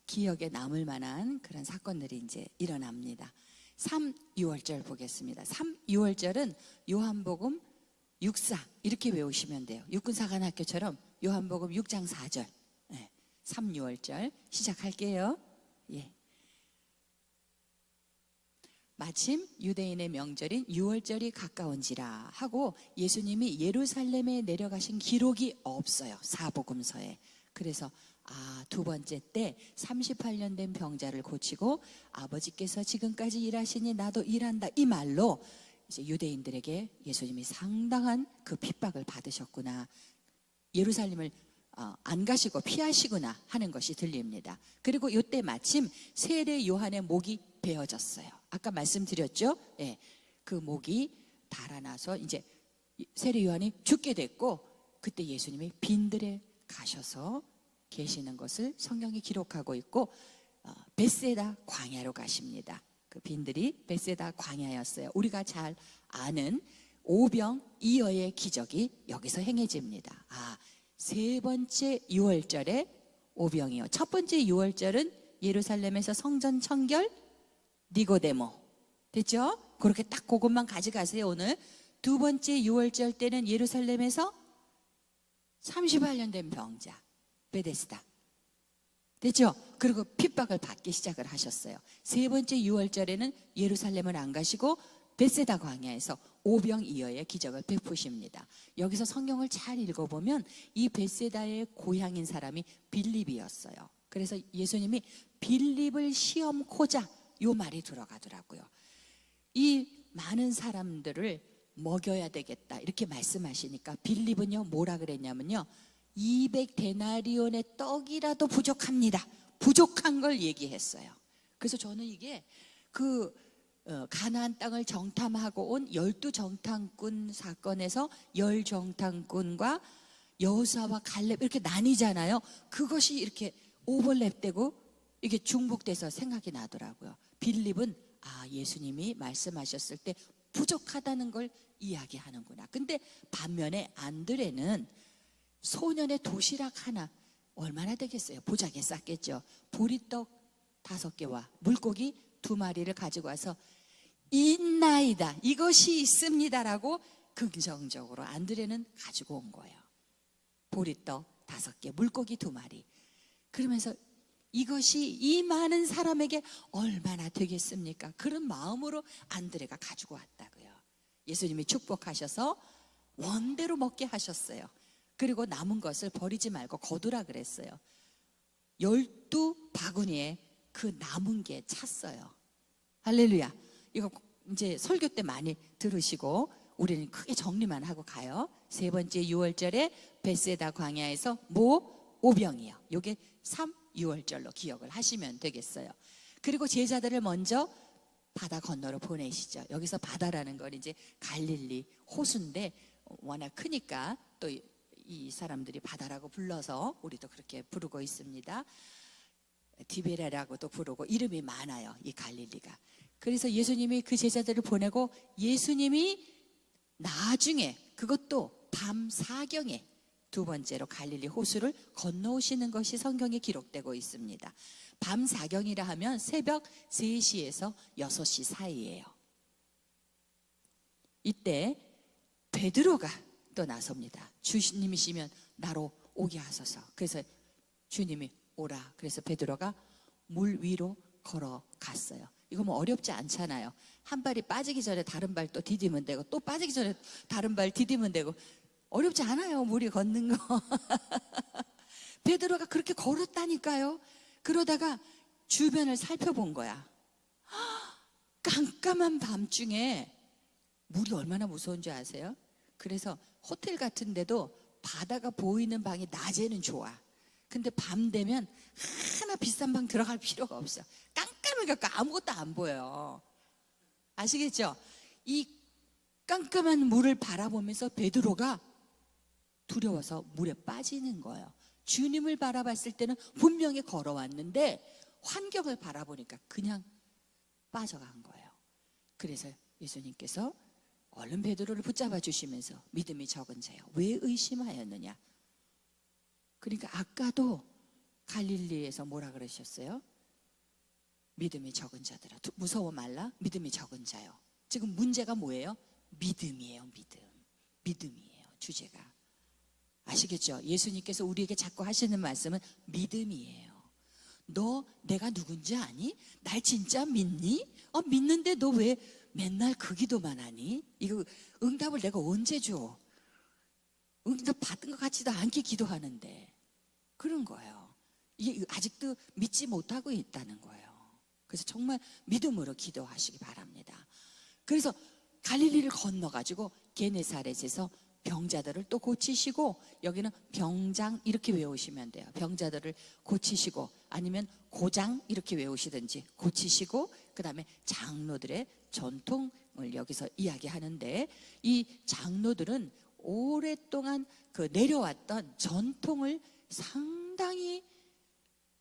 기억에 남을 만한 그런 사건들이 이제 일어납니다. 3, 6월절 보겠습니다. 3, 6월절은 요한복음 6사 이렇게 외우시면 돼요. 육군사관학교처럼 요한복음 6장 4절. 3, 6월절 시작할게요. 예. 마침 유대인의 명절인 6월절이 가까운지라 하고 예수님이 예루살렘에 내려가신 기록이 없어요. 사복음서에. 그래서 두 번째 때 38년 된 병자를 고치고 아버지께서 지금까지 일하시니 나도 일한다, 이 말로 이제 유대인들에게 예수님이 상당한 그 핍박을 받으셨구나, 예루살렘을 안 가시고 피하시구나 하는 것이 들립니다. 그리고 이때 마침 세례 요한의 목이 베어졌어요. 아까 말씀드렸죠? 예, 그 목이 달아나서 이제 세례 요한이 죽게 됐고, 그때 예수님이 빈들에 가셔서 계시는 것을 성경이 기록하고 있고, 벳세다 광야로 가십니다. 그 빈들이 벳세다 광야였어요. 우리가 잘 아는 오병이어의 기적이 여기서 행해집니다. 세 번째 유월절에 오병이어. 첫 번째 유월절은 예루살렘에서 성전 청결 니고데모 됐죠? 그렇게 딱 그것만 가져가세요. 오늘 두 번째 유월절 때는 예루살렘에서 38년 된 병자 베데스다 됐죠? 그리고 핍박을 받기 시작을 하셨어요. 세 번째 유월절에는 예루살렘을 안 가시고 벳세다 광야에서 오병이어의 기적을 베푸십니다. 여기서 성경을 잘 읽어보면 이 벳세다의 고향인 사람이 빌립이었어요. 그래서 예수님이 빌립을 시험코자 요 말이 들어가더라고요. 이 많은 사람들을 먹여야 되겠다 이렇게 말씀하시니까 빌립은요 뭐라 그랬냐면요, 200데나리온의 떡이라도 부족합니다. 부족한 걸 얘기했어요. 그래서 저는 이게 가나안 땅을 정탐하고 온 12정탐꾼 사건에서 10정탐꾼과 여호수아와 갈렙 이렇게 나뉘잖아요. 그것이 이렇게 오버랩되고 이게 중복돼서 생각이 나더라고요. 빌립은 예수님이 말씀하셨을 때 부족하다는 걸 이야기하는구나. 근데 반면에 안드레는 소년의 도시락 하나 얼마나 되겠어요? 보자기에 쌌겠죠. 보리떡 5개와 물고기 2마리를 가지고 와서 있나이다, 이것이 있습니다라고 긍정적으로 안드레는 가지고 온 거예요. 보리떡 5개, 물고기 2마리. 그러면서 이것이 이 많은 사람에게 얼마나 되겠습니까? 그런 마음으로 안드레가 가지고 왔다고요. 예수님이 축복하셔서 원대로 먹게 하셨어요. 그리고 남은 것을 버리지 말고 거두라 그랬어요. 12바구니에 그 남은 게 찼어요. 할렐루야. 이거 이제 설교 때 많이 들으시고 우리는 크게 정리만 하고 가요. 세 번째 유월절에 벳세다 광야에서 오병이요. 요게 3, 6월절로 기억을 하시면 되겠어요. 그리고 제자들을 먼저 바다 건너로 보내시죠. 여기서 바다라는 건 이제 갈릴리 호수인데 워낙 크니까 또 이 사람들이 바다라고 불러서 우리도 그렇게 부르고 있습니다. 디베레라고도 부르고 이름이 많아요, 이 갈릴리가. 그래서 예수님이 그 제자들을 보내고 예수님이 나중에 그것도 밤 사경에 두 번째로 갈릴리 호수를 건너오시는 것이 성경에 기록되고 있습니다. 밤 사경이라 하면 새벽 3시에서 6시 사이예요. 이때 베드로가 또 나섭니다. 주님이시면 나로 오게 하소서. 그래서 주님이 오라. 그래서 베드로가 물 위로 걸어갔어요. 이거 뭐 어렵지 않잖아요. 한 발이 빠지기 전에 다른 발 또 디디면 되고, 또 빠지기 전에 다른 발 디디면 되고, 어렵지 않아요, 물이 걷는 거. 베드로가 그렇게 걸었다니까요. 그러다가 주변을 살펴본 거야. 깜깜한 밤중에 물이 얼마나 무서운지 아세요? 그래서 호텔 같은 데도 바다가 보이는 방이 낮에는 좋아. 근데 밤 되면 하나 비싼 방 들어갈 필요가 없어. 깜깜해갖고 아무것도 안 보여요. 아시겠죠? 이 깜깜한 물을 바라보면서 베드로가 두려워서 물에 빠지는 거예요. 주님을 바라봤을 때는 분명히 걸어왔는데 환경을 바라보니까 그냥 빠져간 거예요. 그래서 예수님께서 얼른 베드로를 붙잡아 주시면서 믿음이 적은 자여 왜 의심하였느냐. 그러니까 아까도 갈릴리에서 뭐라 그러셨어요? 믿음이 적은 자들아, 무서워 말라. 믿음이 적은 자요. 지금 문제가 뭐예요? 믿음이에요. 믿음이에요. 주제가. 아시겠죠? 예수님께서 우리에게 자꾸 하시는 말씀은 믿음이에요. 너 내가 누군지 아니? 날 진짜 믿니? 믿는데 너 왜 맨날 그 기도만 하니? 이거 응답을 내가 언제 줘? 응답 받은 것 같지도 않게 기도하는데. 그런 거예요. 이게 아직도 믿지 못하고 있다는 거예요. 그래서 정말 믿음으로 기도하시기 바랍니다. 그래서 갈릴리를 건너가지고 게네사렛에서 병자들을 또 고치시고, 여기는 병장 이렇게 외우시면 돼요. 병자들을 고치시고, 아니면 고장 이렇게 외우시든지 고치시고, 그 다음에 장로들의 전통을 여기서 이야기하는데, 이 장로들은 오랫동안 그 내려왔던 전통을 상당히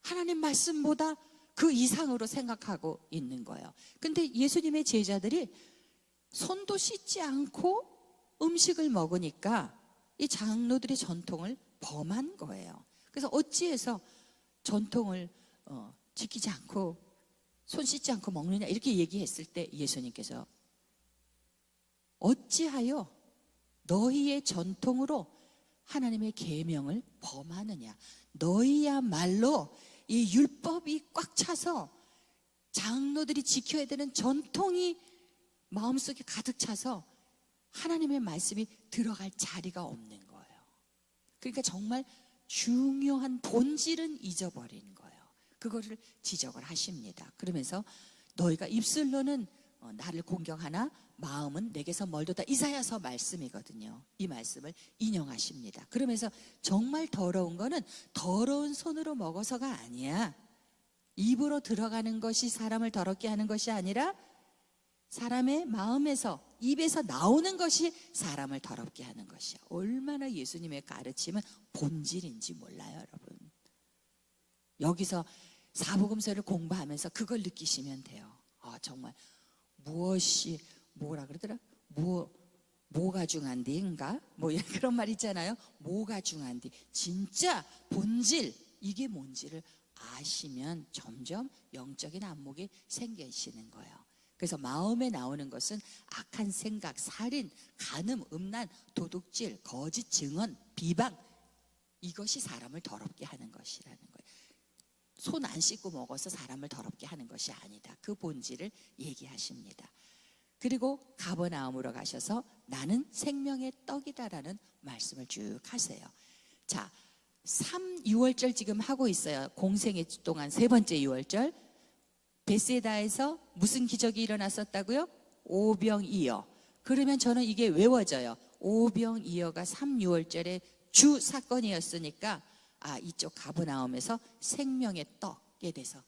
하나님 말씀보다 그 이상으로 생각하고 있는 거예요. 근데 예수님의 제자들이 손도 씻지 않고 음식을 먹으니까 이 장로들의 전통을 범한 거예요. 그래서 어찌해서 전통을 지키지 않고 손 씻지 않고 먹느냐 이렇게 얘기했을 때 예수님께서 어찌하여 너희의 전통으로 하나님의 계명을 범하느냐. 너희야말로 이 율법이 꽉 차서 장로들이 지켜야 되는 전통이 마음속에 가득 차서 하나님의 말씀이 들어갈 자리가 없는 거예요. 그러니까 정말 중요한 본질은 잊어버린 거예요. 그거를 지적을 하십니다. 그러면서 너희가 입술로는 나를 공경하나 마음은 내게서 멀도다. 이사야서 말씀이거든요. 이 말씀을 인용하십니다. 그러면서 정말 더러운 거는 더러운 손으로 먹어서가 아니야. 입으로 들어가는 것이 사람을 더럽게 하는 것이 아니라 사람의 마음에서, 입에서 나오는 것이 사람을 더럽게 하는 것이야. 얼마나 예수님의 가르침은 본질인지 몰라요, 여러분. 여기서 사복음서를 공부하면서 그걸 느끼시면 돼요. 정말 무엇이 뭐라 그러더라? 뭐가 중한디인가? 뭐 그런 말 있잖아요. 뭐가 중한디. 진짜 본질, 이게 뭔지를 아시면 점점 영적인 안목이 생기시는 거예요. 그래서 마음에 나오는 것은 악한 생각, 살인, 간음, 음란, 도둑질, 거짓 증언, 비방, 이것이 사람을 더럽게 하는 것이라는 거예요. 손 안 씻고 먹어서 사람을 더럽게 하는 것이 아니다. 그 본질을 얘기하십니다. 그리고 가버나움으로 가셔서 나는 생명의 떡이다라는 말씀을 쭉 하세요. 자, 6월절 지금 하고 있어요. 공생애 동안 세 번째 6월절. 베세다에서 무슨 기적이 일어났었다고요? 오병이어. 그러면 저는 이게 외워져요. 오병이어가 6월절의 주 사건이었으니까 이쪽 가버나움에서 생명의 떡에 대해서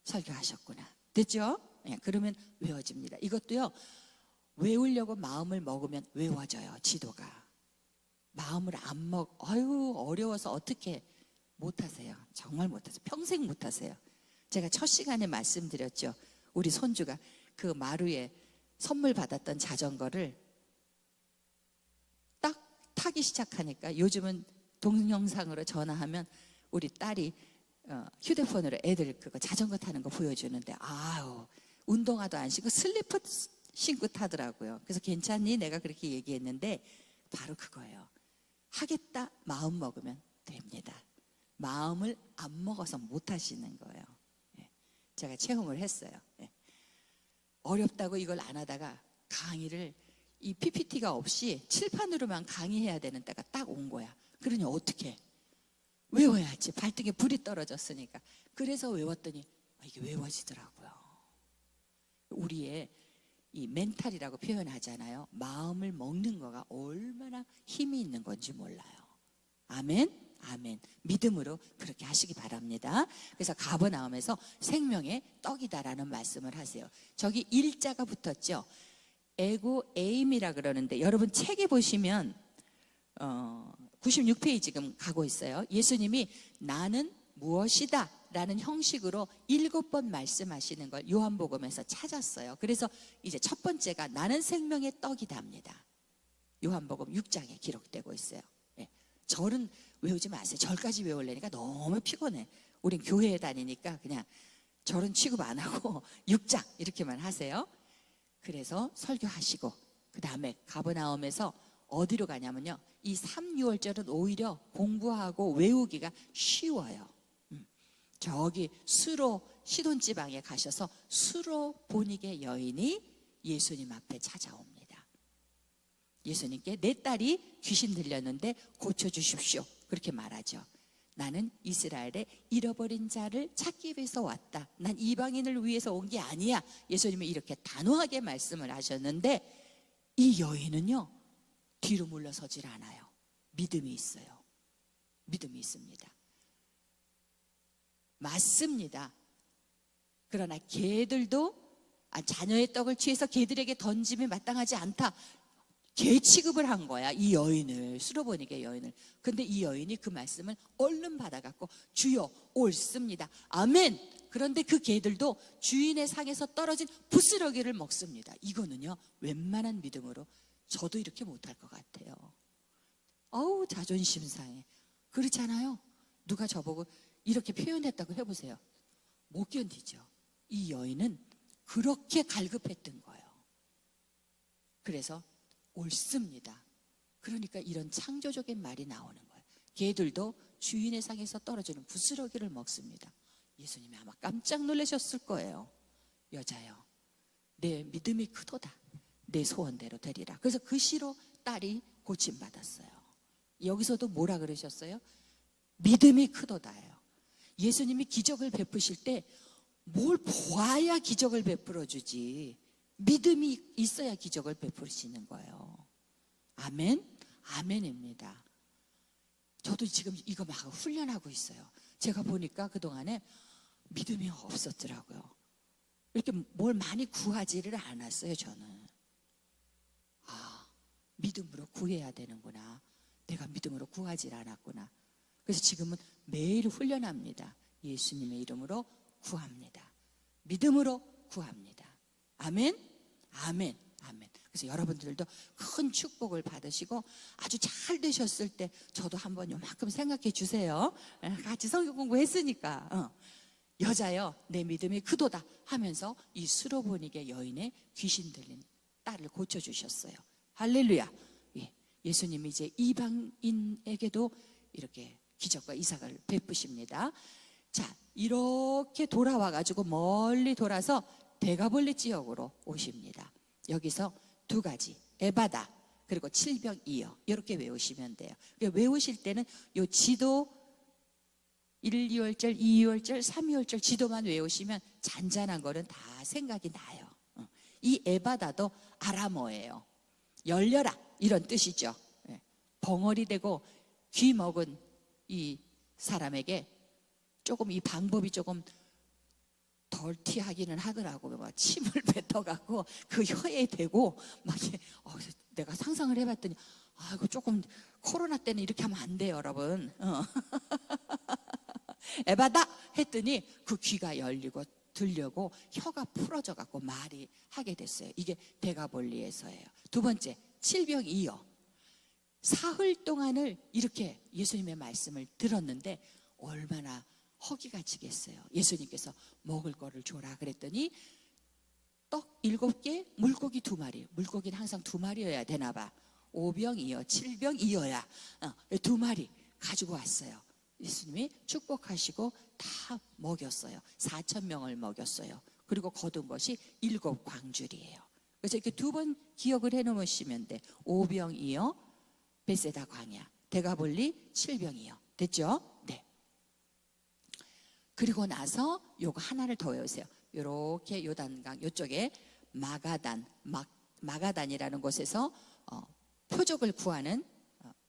설교하셨구나. 됐죠? 네, 그러면 외워집니다. 이것도요, 외우려고 마음을 먹으면 외워져요. 지도가. 마음을 안 어려워서 어떻게 못하세요. 정말 못하세요. 평생 못하세요. 제가 첫 시간에 말씀드렸죠. 우리 손주가 그 마루에 선물 받았던 자전거를 딱 타기 시작하니까, 요즘은 동영상으로 전화하면 우리 딸이 휴대폰으로 애들 그거 자전거 타는 거 보여주는데, 운동화도 안 신고 슬리퍼 신고 타더라고요. 그래서 괜찮니? 내가 그렇게 얘기했는데 바로 그거예요. 하겠다 마음 먹으면 됩니다. 마음을 안 먹어서 못 하시는 거예요. 제가 체험을 했어요. 어렵다고 이걸 안 하다가 강의를 이 PPT가 없이 칠판으로만 강의해야 되는 때가 딱 온 거야. 그러니 어떻게 외워야지. 발등에 불이 떨어졌으니까. 그래서 외웠더니 이게 외워지더라고요. 우리의 이 멘탈이라고 표현하잖아요. 마음을 먹는 거가 얼마나 힘이 있는 건지 몰라요. 아멘. 아멘. 믿음으로 그렇게 하시기 바랍니다. 그래서 가버나움에서 생명의 떡이다라는 말씀을 하세요. 저기 일자가 붙었죠. 에고 에임이라 그러는데, 여러분 책에 보시면 96페이지 지금 가고 있어요. 예수님이 나는 무엇이다 라는 형식으로 7번 말씀하시는 걸 요한복음에서 찾았어요. 그래서 이제 첫 번째가 나는 생명의 떡이답니다. 요한복음 6장에 기록되고 있어요. 절은 외우지 마세요. 절까지 외우려니까 너무 피곤해. 우린 교회에 다니니까 그냥 절은 취급 안 하고 6장 이렇게만 하세요. 그래서 설교하시고 그 다음에 가버나움에서 어디로 가냐면요, 이 3, 6월절은 오히려 공부하고 외우기가 쉬워요. 저기 수로 시돈지방에 가셔서 수로 보니게 여인이 예수님 앞에 찾아옵니다. 예수님께 내 딸이 귀신 들렸는데 고쳐주십시오, 그렇게 말하죠. 나는 이스라엘의 잃어버린 자를 찾기 위해서 왔다. 난 이방인을 위해서 온 게 아니야. 예수님이 이렇게 단호하게 말씀을 하셨는데 이 여인은요, 뒤로 물러서질 않아요. 믿음이 있어요. 믿음이 있습니다. 맞습니다. 그러나 개들도 자녀의 떡을 취해서 개들에게 던짐이 마땅하지 않다. 개 취급을 한 거야, 이 여인을, 수로보니게 여인을. 근데 이 여인이 그 말씀을 얼른 받아갖고 주여 옳습니다, 아멘. 그런데 그 개들도 주인의 상에서 떨어진 부스러기를 먹습니다. 이거는요, 웬만한 믿음으로 저도 이렇게 못할 것 같아요. 어우, 자존심 상해. 그렇잖아요. 누가 저보고 이렇게 표현했다고 해보세요. 못 견디죠. 이 여인은 그렇게 갈급했던 거예요. 그래서 옳습니다. 그러니까 이런 창조적인 말이 나오는 거예요. 개들도 주인의 상에서 떨어지는 부스러기를 먹습니다. 예수님이 아마 깜짝 놀라셨을 거예요. 여자여, 내 믿음이 크도다. 내 소원대로 되리라. 그래서 그 시로 딸이 고침받았어요. 여기서도 뭐라 그러셨어요? 믿음이 크도다예요. 예수님이 기적을 베푸실 때 뭘 보아야 기적을 베풀어 주지, 믿음이 있어야 기적을 베푸시는 거예요. 아멘? 아멘입니다. 저도 지금 이거 막 훈련하고 있어요. 제가 보니까 그동안에 믿음이 없었더라고요. 이렇게 뭘 많이 구하지를 않았어요. 저는 믿음으로 구해야 되는구나, 내가 믿음으로 구하지 않았구나. 그래서 지금은 매일 훈련합니다. 예수님의 이름으로 구합니다. 믿음으로 구합니다. 아멘? 아멘. 아멘. 그래서 여러분들도 큰 축복을 받으시고 아주 잘 되셨을 때 저도 한번 요만큼 생각해 주세요. 같이 성경 공부했으니까. 여자여, 내 믿음이 크도다 하면서 이 수로보니게 여인의 귀신 들린 딸을 고쳐주셨어요. 할렐루야. 예수님이 이제 이방인에게도 이렇게 기적과 이삭을 베푸십니다. 자, 이렇게 돌아와가지고 멀리 돌아서 데가볼리 지역으로 오십니다. 여기서 두 가지, 에바다 그리고 칠병이어, 이렇게 외우시면 돼요. 외우실 때는 요 지도 1, 2월절, 2, 2월절, 3, 2월절 지도만 외우시면 잔잔한 거는 다 생각이 나요. 이 에바다도 아람어예요. 열려라, 이런 뜻이죠. 벙어리 되고 귀 먹은 이 사람에게 조금 이 방법이 조금 덜 티하기는 하더라고요. 막 침을 뱉어갖고 그 혀에 대고 막 내가 상상을 해봤더니 이거 조금 코로나 때는 이렇게 하면 안 돼요, 여러분. 에바다 했더니 그 귀가 열리고 들려고 혀가 풀어져갖고 말이 하게 됐어요. 이게 데가볼리에서예요. 두 번째, 칠병이어. 사흘 동안을 이렇게 예수님의 말씀을 들었는데 얼마나 허기가 지겠어요. 예수님께서 먹을 거를 줘라 그랬더니 떡 7개, 물고기 2마리. 물고기는 항상 2마리여야 되나 봐. 5병이어, 7병이어야 2마리 가지고 왔어요. 예수님이 축복하시고 다 먹였어요. 4,000명을 먹였어요. 그리고 거둔 것이 7광줄이에요. 그래서 이렇게 2번 기억을 해놓으시면 돼. 5병이어, 베세다 광야, 데가볼리, 7병이어. 됐죠? 네. 그리고 나서 요거 하나를 더 외우세요. 요렇게 요단강 요쪽에 마가단이라는 곳에서 표적을 구하는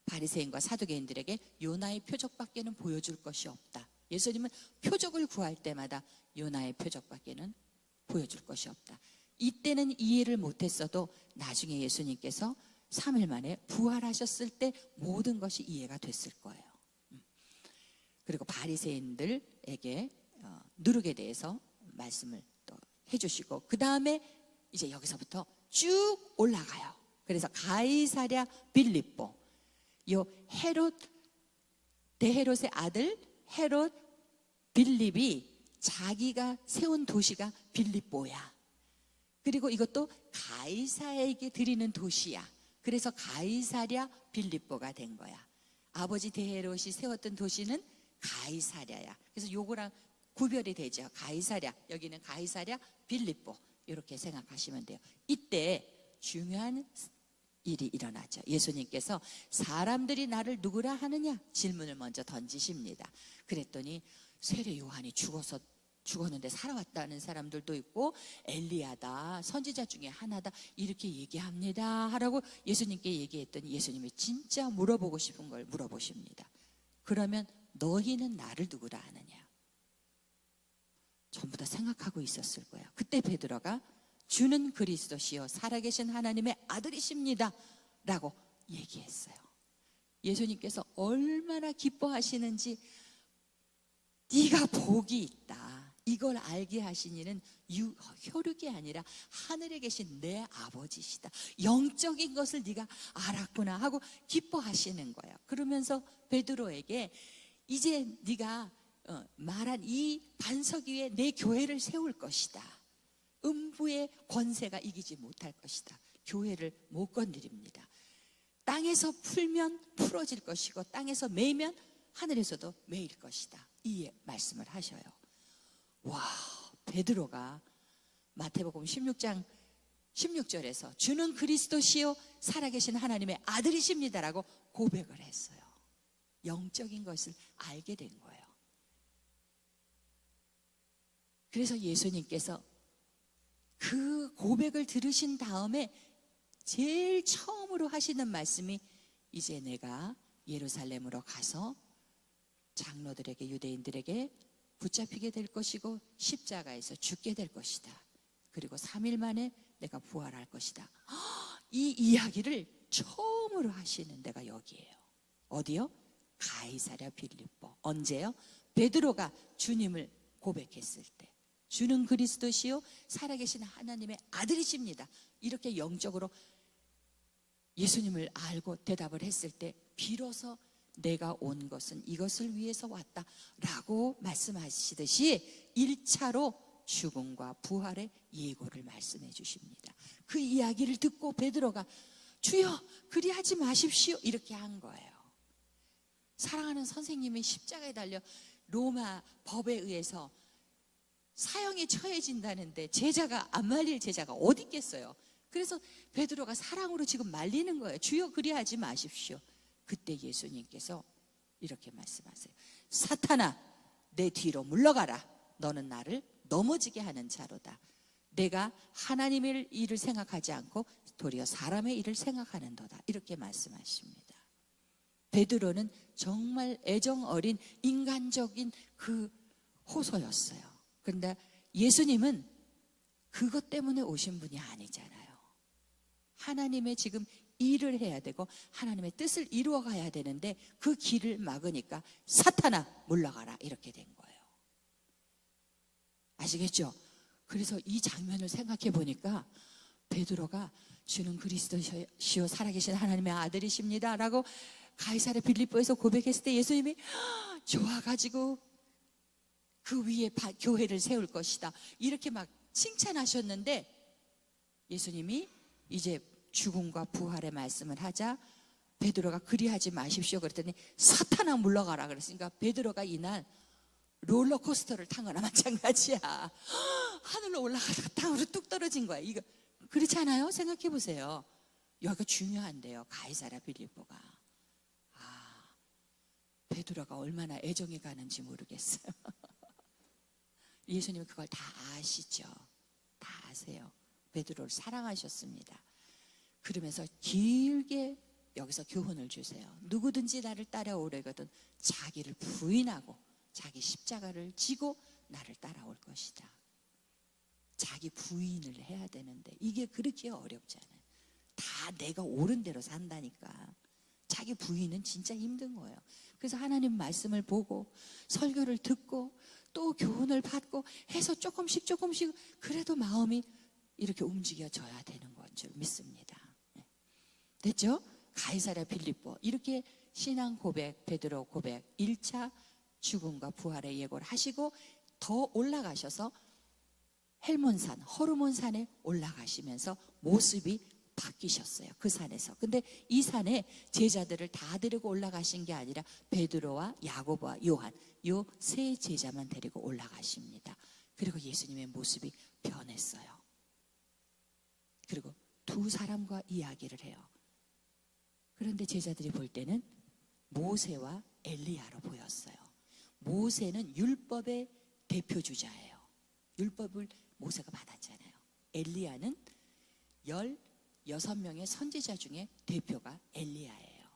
바리새인과 사두개인들에게 요나의 표적밖에는 보여줄 것이 없다. 예수님은 표적을 구할 때마다 요나의 표적밖에는 보여줄 것이 없다. 이때는 이해를 못했어도 나중에 예수님께서 3일 만에 부활하셨을 때 모든 것이 이해가 됐을 거예요. 그리고 바리새인들에게 누룩에 대해서 말씀을 또 해주시고, 그 다음에 이제 여기서부터 쭉 올라가요. 그래서 가이사랴 빌립보, 요 헤롯 데헤롯의 아들 헤롯 빌립이 자기가 세운 도시가 빌립보야. 그리고 이것도 가이사에게 드리는 도시야. 그래서 가이사랴 빌립보가 된 거야. 아버지 데헤롯이 세웠던 도시는 가이사랴야. 그래서 요거랑 구별이 되죠. 가이사랴, 여기는 가이사랴 빌립보, 이렇게 생각하시면 돼요. 이때 중요한 일이 일어나죠. 예수님께서 사람들이 나를 누구라 하느냐 질문을 먼저 던지십니다. 그랬더니 세례 요한이 죽었는데 살아왔다는 사람들도 있고, 엘리야다, 선지자 중에 하나다, 이렇게 얘기합니다 하라고 예수님께 얘기했더니 예수님이 진짜 물어보고 싶은 걸 물어보십니다. 그러면 너희는 나를 누구라 하느냐? 전부 다 생각하고 있었을 거야. 그때 베드로가 주는 그리스도시요 살아계신 하나님의 아들이십니다 라고 얘기했어요. 예수님께서 얼마나 기뻐하시는지, 네가 복이 있다, 이걸 알게 하신 이는 혈육이 아니라 하늘에 계신 내 아버지시다, 영적인 것을 네가 알았구나 하고 기뻐하시는 거예요. 그러면서 베드로에게 이제 네가 말한 이 반석 위에 내 교회를 세울 것이다, 음부의 권세가 이기지 못할 것이다, 교회를 못 건드립니다, 땅에서 풀면 풀어질 것이고 땅에서 매이면 하늘에서도 매일 것이다, 이 말씀을 하셔요. 와, 베드로가 마태복음 16장 16절에서 주는 그리스도시요 살아계신 하나님의 아들이십니다라고 고백을 했어요. 영적인 것을 알게 된 거예요. 그래서 예수님께서 그 고백을 들으신 다음에 제일 처음으로 하시는 말씀이, 이제 내가 예루살렘으로 가서 장로들에게, 유대인들에게 붙잡히게 될 것이고 십자가에서 죽게 될 것이다, 그리고 3일 만에 내가 부활할 것이다, 이 이야기를 처음으로 하시는 데가 여기예요. 어디요? 가이사랴 빌립보. 언제요? 베드로가 주님을 고백했을 때, 주는 그리스도시요 살아계신 하나님의 아들이십니다, 이렇게 영적으로 예수님을 알고 대답을 했을 때 비로소 내가 온 것은 이것을 위해서 왔다 라고 말씀하시듯이 1차로 죽음과 부활의 예고를 말씀해 주십니다. 그 이야기를 듣고 베드로가 주여 그리하지 마십시오 이렇게 한 거예요. 사랑하는 선생님이 십자가에 달려 로마 법에 의해서 사형에 처해진다는데 제자가 안 말릴 제자가 어디 있겠어요. 그래서 베드로가 사랑으로 지금 말리는 거예요. 주여 그리하지 마십시오. 그때 예수님께서 이렇게 말씀하세요. 사탄아, 내 뒤로 물러가라. 너는 나를 넘어지게 하는 자로다. 내가 하나님의 일을 생각하지 않고 도리어 사람의 일을 생각하는도다. 이렇게 말씀하십니다. 베드로는 정말 애정 어린 인간적인 그 호소였어요. 그런데 예수님은 그것 때문에 오신 분이 아니잖아요. 하나님의 지금 일을 해야 되고 하나님의 뜻을 이루어 가야 되는데 그 길을 막으니까 사탄아 물러가라 이렇게 된 거예요. 아시겠죠? 그래서 이 장면을 생각해 보니까 베드로가 주는 그리스도시요 살아계신 하나님의 아들이십니다 라고 가이사랴 빌립보에서 고백했을 때 예수님이 좋아가지고 그 위에 교회를 세울 것이다 이렇게 막 칭찬하셨는데, 예수님이 이제 죽음과 부활의 말씀을 하자 베드로가 그리하지 마십시오 그랬더니 사탄아 물러가라 그랬으니까 베드로가 이날 롤러코스터를 탄 거나 마찬가지야. 하늘로 올라가다가 땅으로 뚝 떨어진 거야. 이거 그렇지 않아요? 생각해 보세요. 여기가 중요한데요. 가이사랴 빌립보가. 베드로가 얼마나 애정이 가는지 모르겠어요. 예수님은 그걸 다 아시죠. 다 아세요. 베드로를 사랑하셨습니다. 그러면서 길게 여기서 교훈을 주세요. 누구든지 나를 따라오려거든 자기를 부인하고 자기 십자가를 지고 나를 따라올 것이다. 자기 부인을 해야 되는데 이게 그렇게 어렵잖아요. 다 내가 옳은 대로 산다니까. 자기 부인은 진짜 힘든 거예요. 그래서 하나님 말씀을 보고 설교를 듣고 또 교훈을 받고 해서 조금씩 그래도 마음이 이렇게 움직여져야 되는 건 줄 믿습니다. 됐죠? 가이사랴 빌립보 이렇게 신앙 고백, 베드로 고백, 1차 죽음과 부활의 예고를 하시고 더 올라가셔서 헬몬산, 호르몬산에 올라가시면서 모습이 바뀌셨어요. 그 산에서. 근데 이 산에 제자들을 다 데리고 올라가신 게 아니라 베드로와 야고보와 요한, 요 세 제자만 데리고 올라가십니다. 그리고 예수님의 모습이 변했어요. 그리고 두 사람과 이야기를 해요. 그런데 제자들이 볼 때는 모세와 엘리야로 보였어요. 모세는 율법의 대표주자예요. 율법을 모세가 받았잖아요. 엘리야는 16명의 선지자 중에 대표가 엘리야예요.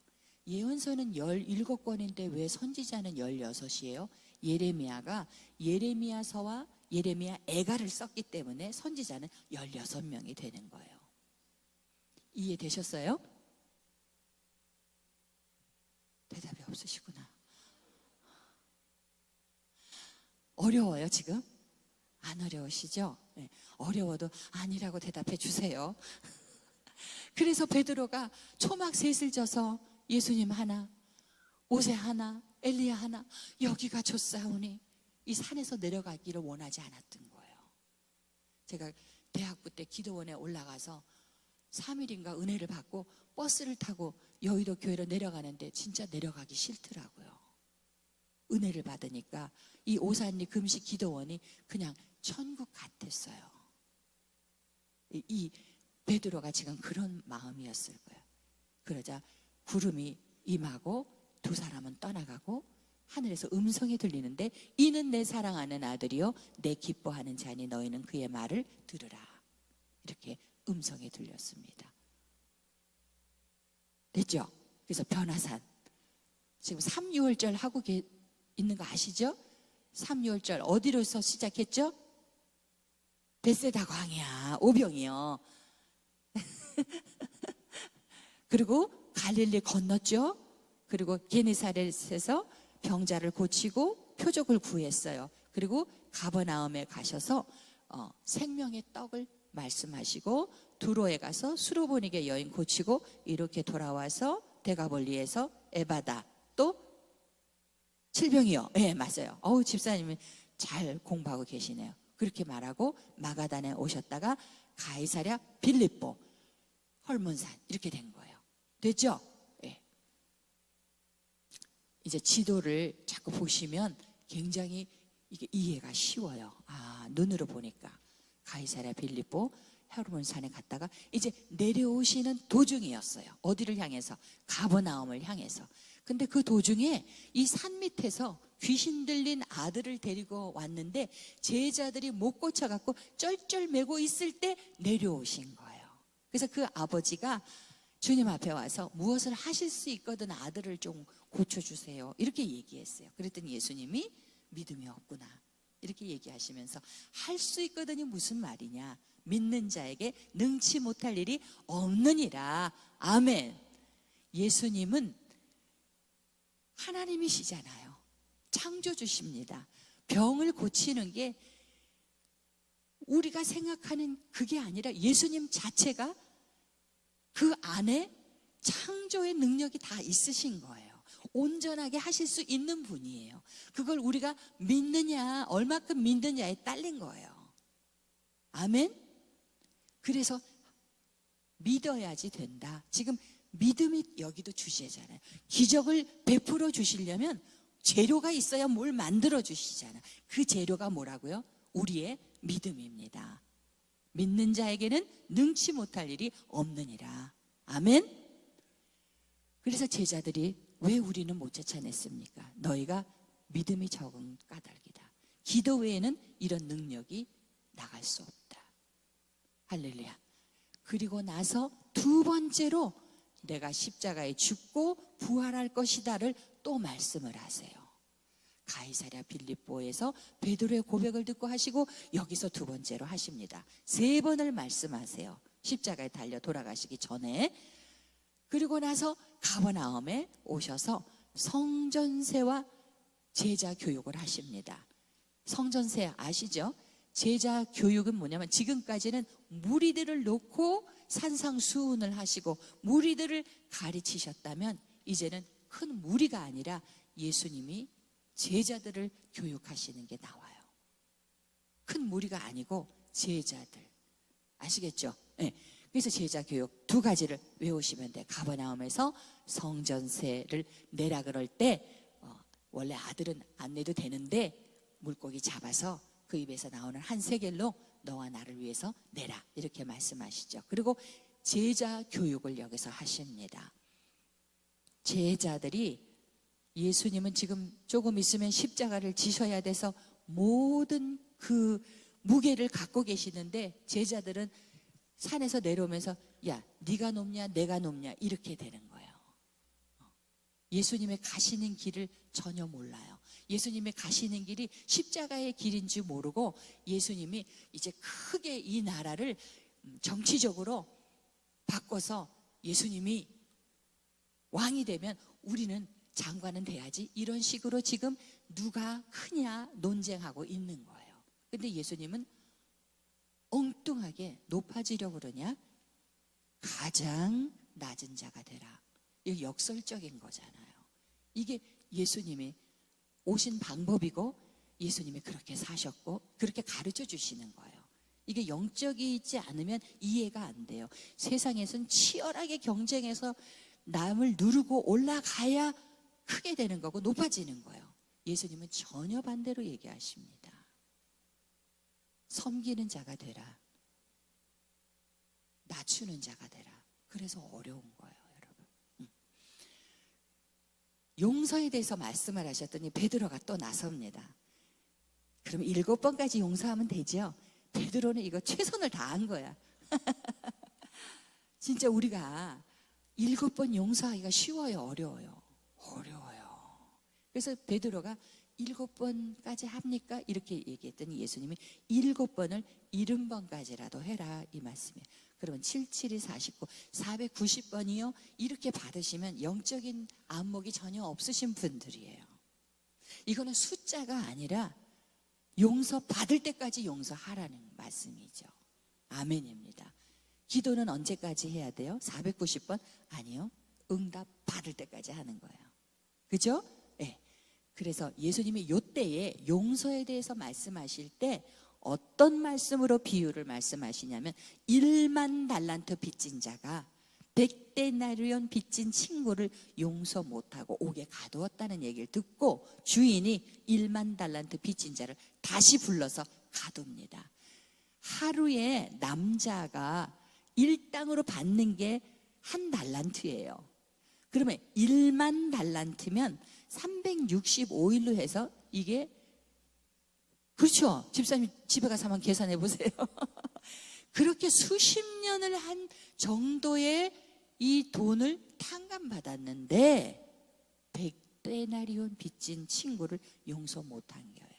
예언서는 17권인데 왜 선지자는 16이에요? 예레미야가 예레미야서와 예레미야 애가를 썼기 때문에 선지자는 16명이 되는 거예요. 이해되셨어요? 대답이 없으시구나. 어려워요, 지금? 안 어려우시죠? 네. 어려워도 아니라고 대답해 주세요. 그래서 베드로가 초막 셋을 져서 예수님 하나, 모세 하나, 엘리야 하나, 여기가 좋사오니 이 산에서 내려가기를 원하지 않았던 거예요. 제가 대학부 때 기도원에 올라가서 3일인가 은혜를 받고 버스를 타고 여의도 교회로 내려가는데 진짜 내려가기 싫더라고요. 은혜를 받으니까 이 오산리 금식 기도원이 그냥 천국 같았어요. 이 베드로가 지금 그런 마음이었을 거예요. 그러자 구름이 임하고 두 사람은 떠나가고 하늘에서 음성이 들리는데 이는 내 사랑하는 아들이요 내 기뻐하는 자니 너희는 그의 말을 들으라. 이렇게 음성이 들렸습니다. 됐죠? 그래서 변화산 지금 3,6월절 하고 있는 거 아시죠? 3,6월절 어디로서 시작했죠? 벳세다 광야 오병이요. 그리고 갈릴리 건넜죠. 그리고 게네사렛에서 병자를 고치고 표적을 구했어요. 그리고 가버나움에 가셔서 생명의 떡을 말씀하시고 두로에 가서 수로보니게 여인 고치고 이렇게 돌아와서 데가볼리에서 에바다 또 칠병이요. 예, 네, 맞아요. 집사님이 잘 공부하고 계시네요. 그렇게 말하고 마가단에 오셨다가 가이사랴 빌립보 헐몬산 이렇게 된 거예요. 됐죠? 예. 이제 지도를 자꾸 보시면 굉장히 이게 이해가 쉬워요. 눈으로 보니까 가이사랴 빌립보 헐몬산에 갔다가 이제 내려오시는 도중이었어요. 어디를 향해서? 가버나움을 향해서. 근데 그 도중에 이 산 밑에서 귀신 들린 아들을 데리고 왔는데 제자들이 못 고쳐갖고 쩔쩔매고 있을 때 내려오신 거예요. 그래서 그 아버지가 주님 앞에 와서 무엇을 하실 수 있거든 아들을 좀 고쳐주세요. 이렇게 얘기했어요. 그랬더니 예수님이 믿음이 없구나. 이렇게 얘기하시면서 할 수 있거든이 무슨 말이냐. 믿는 자에게 능치 못할 일이 없느니라. 아멘. 예수님은 하나님이시잖아요. 창조주십니다. 병을 고치는 게 우리가 생각하는 그게 아니라 예수님 자체가 그 안에 창조의 능력이 다 있으신 거예요. 온전하게 하실 수 있는 분이에요. 그걸 우리가 믿느냐, 얼마큼 믿느냐에 딸린 거예요. 아멘? 그래서 믿어야지 된다. 지금 믿음이 여기도 주제잖아요. 기적을 베풀어 주시려면 재료가 있어야 뭘 만들어 주시잖아요. 그 재료가 뭐라고요? 우리의 믿음입니다. 믿는 자에게는 능치 못할 일이 없느니라. 아멘? 그래서 제자들이 왜 우리는 못 쫓아냈습니까? 너희가 믿음이 적은 까닭이다. 기도 외에는 이런 능력이 나갈 수 없다. 할렐루야. 그리고 나서 두 번째로 내가 십자가에 죽고 부활할 것이다를 또 말씀을 하세요. 가이사랴 빌립보에서 베드로의 고백을 듣고 하시고 여기서 두 번째로 하십니다. 세 번을 말씀하세요. 십자가에 달려 돌아가시기 전에. 그리고 나서 가버나움에 오셔서 성전세와 제자 교육을 하십니다. 성전세 아시죠? 제자 교육은 뭐냐면 지금까지는 무리들을 놓고 산상수훈을 하시고 무리들을 가르치셨다면 이제는 큰 무리가 아니라 예수님이 제자들을 교육하시는 게 나와요. 큰 무리가 아니고 제자들. 아시겠죠? 네. 그래서 제자 교육 두 가지를 외우시면 돼. 가버나움에서 성전세를 내라 그럴 때 원래 아들은 안 내도 되는데 물고기 잡아서 그 입에서 나오는 한 세겔로 너와 나를 위해서 내라, 이렇게 말씀하시죠. 그리고 제자 교육을 여기서 하십니다. 제자들이, 예수님은 지금 조금 있으면 십자가를 지셔야 돼서 모든 그 무게를 갖고 계시는데, 제자들은 산에서 내려오면서 야, 네가 높냐 내가 높냐 이렇게 되는 거예요. 예수님의 가시는 길을 전혀 몰라요. 예수님의 가시는 길이 십자가의 길인 줄 모르고, 예수님이 이제 크게 이 나라를 정치적으로 바꿔서 예수님이 왕이 되면 우리는 장관은 돼야지, 이런 식으로 지금 누가 크냐 논쟁하고 있는 거예요. 근데 예수님은 엉뚱하게 높아지려고 그러냐? 가장 낮은 자가 되라. 이거 역설적인 거잖아요. 이게 예수님이 오신 방법이고, 예수님이 그렇게 사셨고 그렇게 가르쳐 주시는 거예요. 이게 영적이 있지 않으면 이해가 안 돼요. 세상에서는 치열하게 경쟁해서 남을 누르고 올라가야 크게 되는 거고 높아지는 거예요. 예수님은 전혀 반대로 얘기하십니다. 섬기는 자가 되라. 낮추는 자가 되라. 그래서 어려운 거예요, 여러분. 용서에 대해서 말씀을 하셨더니 베드로가 또 나섭니다. 그럼 7번까지 용서하면 되죠? 베드로는 이거 최선을 다한 거야. 진짜 우리가 7번 용서하기가 쉬워요, 어려워요? 어려워요. 그래서 베드로가 7번까지 합니까? 이렇게 얘기했더니 예수님이 7번을 70번까지라도 해라, 이 말씀이에요. 그러면 7, 7이 49, 490번이요? 이렇게 받으시면 영적인 안목이 전혀 없으신 분들이에요. 이거는 숫자가 아니라 용서 받을 때까지 용서하라는 말씀이죠. 아멘입니다. 기도는 언제까지 해야 돼요? 490번? 아니요. 응답 받을 때까지 하는 거예요. 그죠? 네. 그래서 예수님이 요때에 용서에 대해서 말씀하실 때 어떤 말씀으로 비유를 말씀하시냐면, 1만 달란트 빚진 자가 100데나리온 빚진 친구를 용서 못하고 옥에 가두었다는 얘기를 듣고 주인이 1만 달란트 빚진 자를 다시 불러서 가둡니다. 하루에 남자가 일당으로 받는 게 1달란트예요. 그러면 1만 달란트면 365일로 해서 이게, 그렇죠? 집사님 집에 가서 한번 계산해 보세요. 그렇게 수십 년을 한 정도의 이 돈을 탕감받았는데 100데나리온 빚진 친구를 용서 못한 거예요.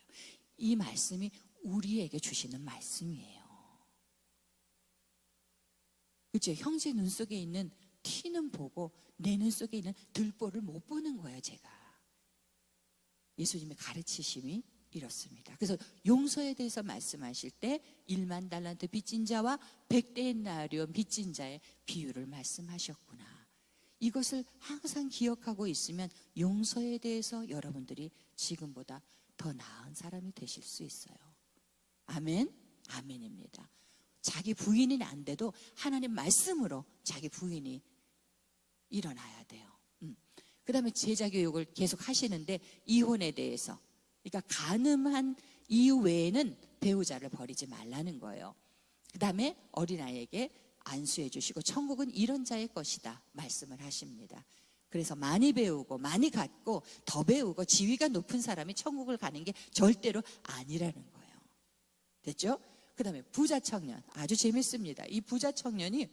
이 말씀이 우리에게 주시는 말씀이에요. 그렇죠? 형제 눈 속에 있는 티는 보고 내 눈 속에 있는 들보를 못 보는 거예요, 제가. 예수님의 가르치심이 이렇습니다. 그래서 용서에 대해서 말씀하실 때 1만 달란트 빚진 자와 100데나리온 빚진 자의 비유를 말씀하셨구나. 이것을 항상 기억하고 있으면 용서에 대해서 여러분들이 지금보다 더 나은 사람이 되실 수 있어요. 아멘? 아멘입니다. 자기 부인이 안 돼도 하나님 말씀으로 자기 부인이 일어나야 돼요. 그 다음에 제자 교육을 계속 하시는데, 이혼에 대해서, 그러니까 간음한 이유 외에는 배우자를 버리지 말라는 거예요. 그 다음에 어린아이에게 안수해 주시고 천국은 이런 자의 것이다 말씀을 하십니다. 그래서 많이 배우고 많이 갖고 더 배우고 지위가 높은 사람이 천국을 가는 게 절대로 아니라는 거예요. 됐죠? 그 다음에 부자 청년, 아주 재밌습니다. 이 부자 청년이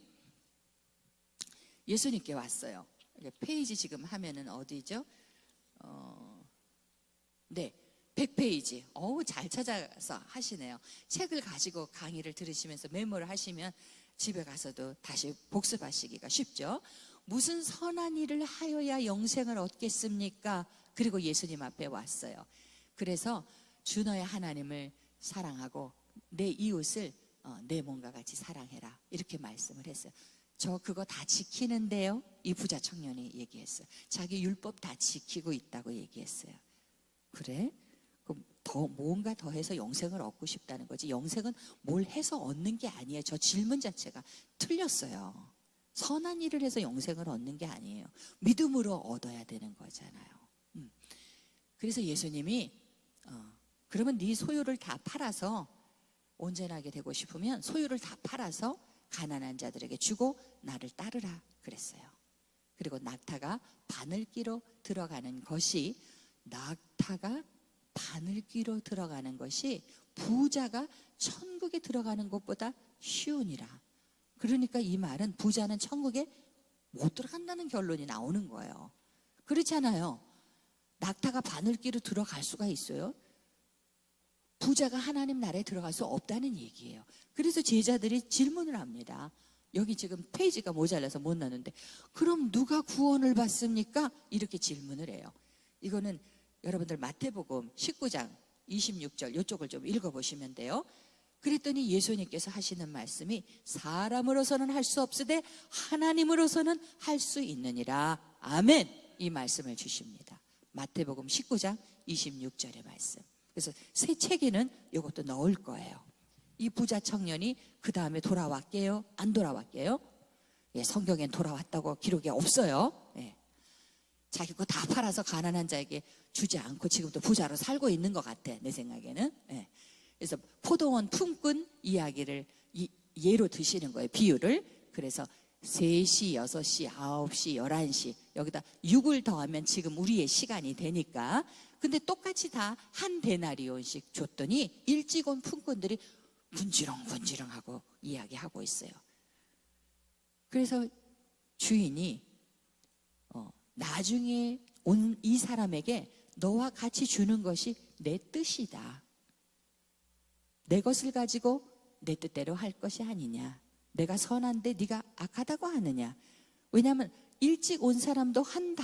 예수님께 왔어요. 페이지 지금 하면은 어디죠? 네, 100페이지. 잘 찾아서 하시네요. 책을 가지고 강의를 들으시면서 메모를 하시면 집에 가서도 다시 복습하시기가 쉽죠. 무슨 선한 일을 하여야 영생을 얻겠습니까? 그리고 예수님 앞에 왔어요. 그래서 주 너의 하나님을 사랑하고 내 이웃을 내 몸과 같이 사랑해라, 이렇게 말씀을 했어요. 저 그거 다 지키는데요. 이 부자 청년이 얘기했어요. 자기 율법 다 지키고 있다고 얘기했어요. 그래? 그럼 더 뭔가 더 해서 영생을 얻고 싶다는 거지. 영생은 뭘 해서 얻는 게 아니에요. 저 질문 자체가 틀렸어요. 선한 일을 해서 영생을 얻는 게 아니에요. 믿음으로 얻어야 되는 거잖아요. 그래서 예수님이 그러면 네 소유를 다 팔아서 온전하게 되고 싶으면 소유를 다 팔아서 가난한 자들에게 주고 나를 따르라 그랬어요. 그리고 낙타가 바늘귀로 들어가는 것이 부자가 천국에 들어가는 것보다 쉬우니라. 그러니까 이 말은 부자는 천국에 못 들어간다는 결론이 나오는 거예요. 그렇잖아요. 낙타가 바늘귀로 들어갈 수가 있어요? 부자가 하나님 나라에 들어갈 수 없다는 얘기예요. 그래서 제자들이 질문을 합니다. 여기 지금 페이지가 모자라서 못 넣는데 그럼 누가 구원을 받습니까? 이렇게 질문을 해요. 이거는 여러분들 마태복음 19장 26절 이쪽을 좀 읽어보시면 돼요. 그랬더니 예수님께서 하시는 말씀이 사람으로서는 할 수 없으되 하나님으로서는 할 수 있느니라. 아멘. 이 말씀을 주십니다. 마태복음 19장 26절의 말씀. 그래서 새 책에는 이것도 넣을 거예요. 이 부자 청년이 그 다음에 돌아왔게요? 안 돌아왔게요? 예, 성경엔 돌아왔다고 기록이 없어요. 예. 자기 거 다 팔아서 가난한 자에게 주지 않고 지금도 부자로 살고 있는 것 같아, 내 생각에는. 예. 그래서 포도원 품꾼 이야기를 예로 드시는 거예요, 비유를. 그래서 3시, 6시, 9시, 11시 여기다 6을 더하면 지금 우리의 시간이 되니까. 근데 똑같이 다 한 데나리온씩 줬더니 일찍 온 품꾼들이 분지렁분지렁하고 이야기하고 있어요. 그래서 주인이 나중에 온 이 사람에게 너와 같이 주는 것이 내 뜻이다. 내 것을 가지고 내 뜻대로 할 것이 아니냐. 내가 선한데 네가 악하다고 하느냐. 왜냐하면 일찍 온 사람도 한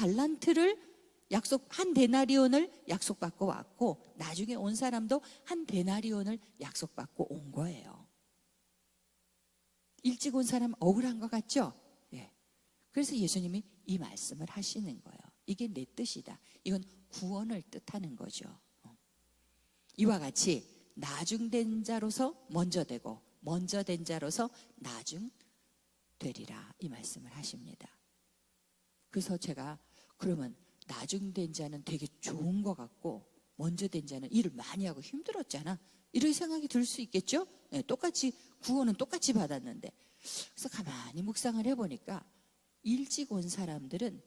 데나리온을 약속받고 왔고 나중에 온 사람도 한 데나리온을 약속받고 온 거예요. 일찍 온 사람 억울한 것 같죠? 예. 그래서 예수님이 이 말씀을 하시는 거예요. 이게 내 뜻이다. 이건 구원을 뜻하는 거죠. 이와 같이 나중된 자로서 먼저 되고 먼저 된 자로서 나중 되리라 이 말씀을 하십니다. 그래서 제가 그러면 나중된 자는 되게 좋은 것 같고 먼저 된 자는 일을 많이 하고 힘들었잖아. 이런 생각이 들 수 있겠죠? 네, 똑같이 구원은 똑같이 받았는데. 그래서 가만히 묵상을 해보니까 일찍 온 사람들은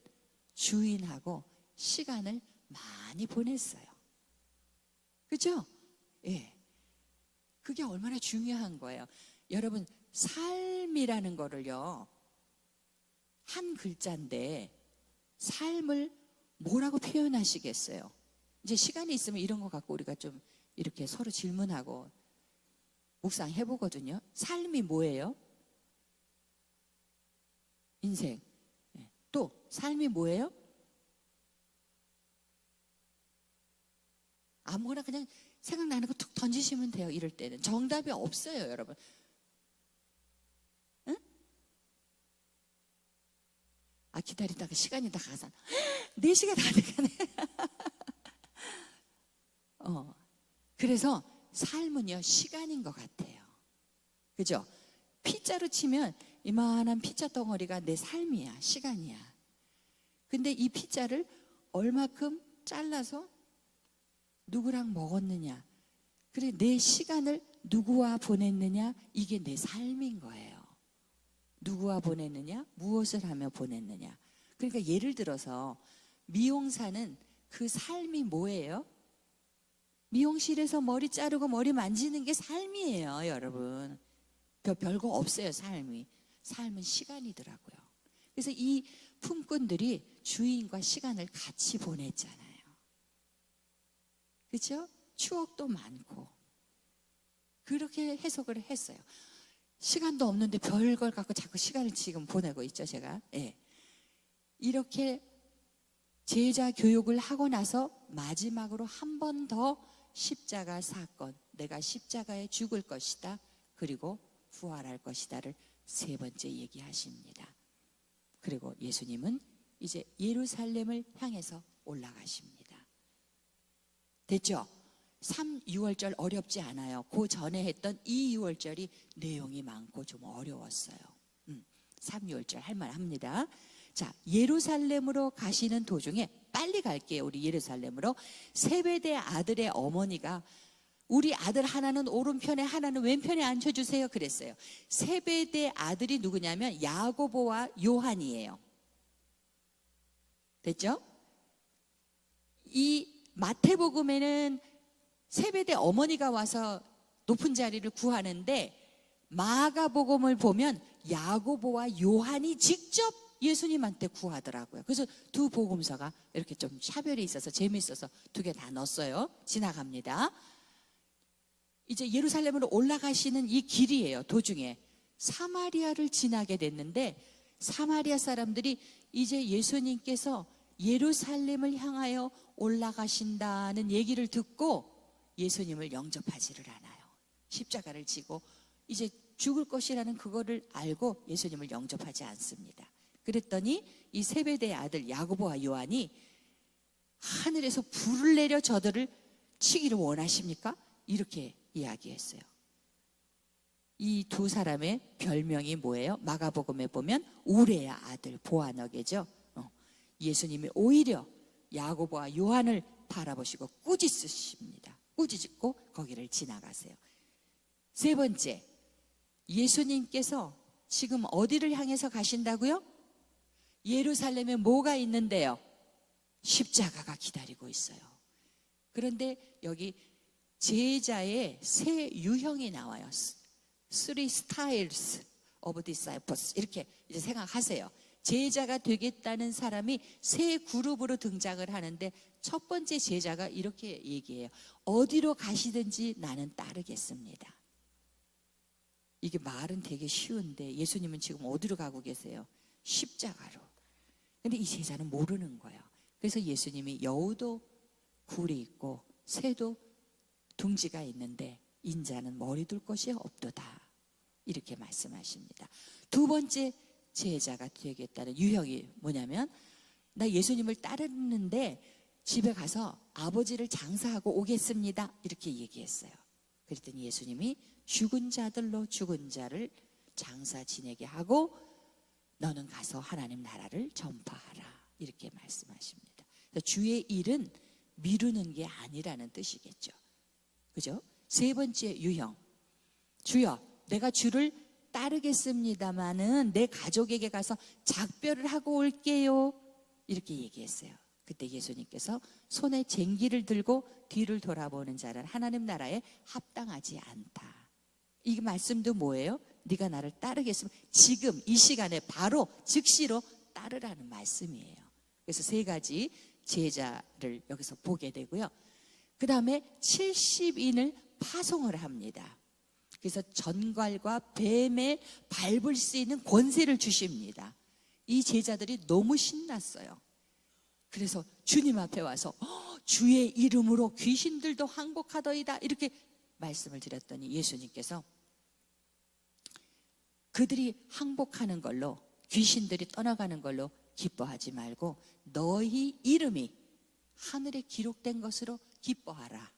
주인하고 시간을 많이 보냈어요. 그죠? 예. 그게 얼마나 중요한 거예요. 여러분, 삶이라는 거를요, 한 글자인데 삶을 뭐라고 표현하시겠어요? 이제 시간이 있으면 이런 거 갖고 우리가 좀 이렇게 서로 질문하고 묵상해 보거든요. 삶이 뭐예요? 인생. 또 삶이 뭐예요? 아무거나 그냥 생각나는 거 툭 던지시면 돼요. 이럴 때는 정답이 없어요, 여러분. 응? 기다리다가 시간이 다 가서 4시가 다 돼가네. 그래서 삶은요 시간인 것 같아요. 그죠? 피자로 치면 이만한 피자 덩어리가 내 삶이야, 시간이야. 근데 이 피자를 얼마큼 잘라서 누구랑 먹었느냐, 그래 내 시간을 누구와 보냈느냐, 이게 내 삶인 거예요. 누구와 보냈느냐, 무엇을 하며 보냈느냐. 그러니까 예를 들어서 미용사는 그 삶이 뭐예요? 미용실에서 머리 자르고 머리 만지는 게 삶이에요, 여러분. 별거 없어요, 삶이. 삶은 시간이더라고요. 그래서 이 품꾼들이 주인과 시간을 같이 보냈잖아요. 그렇죠? 추억도 많고. 그렇게 해석을 했어요. 시간도 없는데 별걸 갖고 자꾸 시간을 지금 보내고 있죠, 제가. 예. 이렇게 제자 교육을 하고 나서 마지막으로 한 번 더 십자가 사건, 내가 십자가에 죽을 것이다, 그리고 부활할 것이다를 세 번째 얘기하십니다. 그리고 예수님은 이제 예루살렘을 향해서 올라가십니다. 됐죠? 6월절 어렵지 않아요. 그 전에 했던 6월절이 내용이 많고 좀 어려웠어요. 6월절 할만합니다. 자, 예루살렘으로 가시는 도중에 빨리 갈게요. 우리 예루살렘으로. 세베대 아들의 어머니가 우리 아들 하나는 오른편에 하나는 왼편에 앉혀주세요 그랬어요. 세베대 아들이 누구냐면 야고보와 요한이에요. 됐죠? 이 마태복음에는 세베대 어머니가 와서 높은 자리를 구하는데 마가복음을 보면 야고보와 요한이 직접 예수님한테 구하더라고요. 그래서 두 복음서가 이렇게 좀 차별이 있어서 재미있어서 두 개 다 넣었어요. 지나갑니다. 이제 예루살렘으로 올라가시는 이 길이에요. 도중에 사마리아를 지나게 됐는데 사마리아 사람들이 이제 예수님께서 예루살렘을 향하여 올라가신다는 얘기를 듣고 예수님을 영접하지를 않아요. 십자가를 지고 이제 죽을 것이라는 그거를 알고 예수님을 영접하지 않습니다. 그랬더니 이 세베대의 아들 야고보와 요한이 하늘에서 불을 내려 저들을 치기를 원하십니까? 이렇게 이야기했어요. 이 두 사람의 별명이 뭐예요? 마가복음에 보면 우레의 아들 보아너게죠. 예수님이 오히려 야고보와 요한을 바라보시고 꾸짖으십니다. 꾸짖고 거기를 지나가세요. 세 번째, 예수님께서 지금 어디를 향해서 가신다고요? 예루살렘에 뭐가 있는데요? 십자가가 기다리고 있어요. 그런데 여기 제자의 세 유형이 나와요. Three styles of disciples 이렇게 이제 생각하세요. 제자가 되겠다는 사람이 세 그룹으로 등장을 하는데 첫 번째 제자가 이렇게 얘기해요. 어디로 가시든지 나는 따르겠습니다. 이게 말은 되게 쉬운데 예수님은 지금 어디로 가고 계세요? 십자가로. 근데 이 제자는 모르는 거예요. 그래서 예수님이 여우도 굴이 있고 새도 둥지가 있는데 인자는 머리 둘 곳이 없도다. 이렇게 말씀하십니다. 두 번째 제자가 되겠다는 유형이 뭐냐면 나 예수님을 따르는데 집에 가서 아버지를 장사하고 오겠습니다. 이렇게 얘기했어요. 그랬더니 예수님이 죽은 자들로 죽은 자를 장사 지내게 하고 너는 가서 하나님 나라를 전파하라. 이렇게 말씀하십니다. 주의 일은 미루는 게 아니라는 뜻이겠죠. 그죠? 세 번째 유형. 주여, 내가 주를 따르겠습니다마는 내 가족에게 가서 작별을 하고 올게요. 이렇게 얘기했어요. 그때 예수님께서 손에 쟁기를 들고 뒤를 돌아보는 자는 하나님 나라에 합당하지 않다. 이 말씀도 뭐예요? 네가 나를 따르겠으면 지금 이 시간에 바로 즉시로 따르라는 말씀이에요. 그래서 세 가지 제자를 여기서 보게 되고요. 그 다음에 70인을 파송을 합니다. 그래서 전갈과 뱀에 밟을 수 있는 권세를 주십니다. 이 제자들이 너무 신났어요. 그래서 주님 앞에 와서 주의 이름으로 귀신들도 항복하더이다 이렇게 말씀을 드렸더니 예수님께서 그들이 항복하는 걸로 귀신들이 떠나가는 걸로 기뻐하지 말고 너희 이름이 하늘에 기록된 것으로 기뻐하라.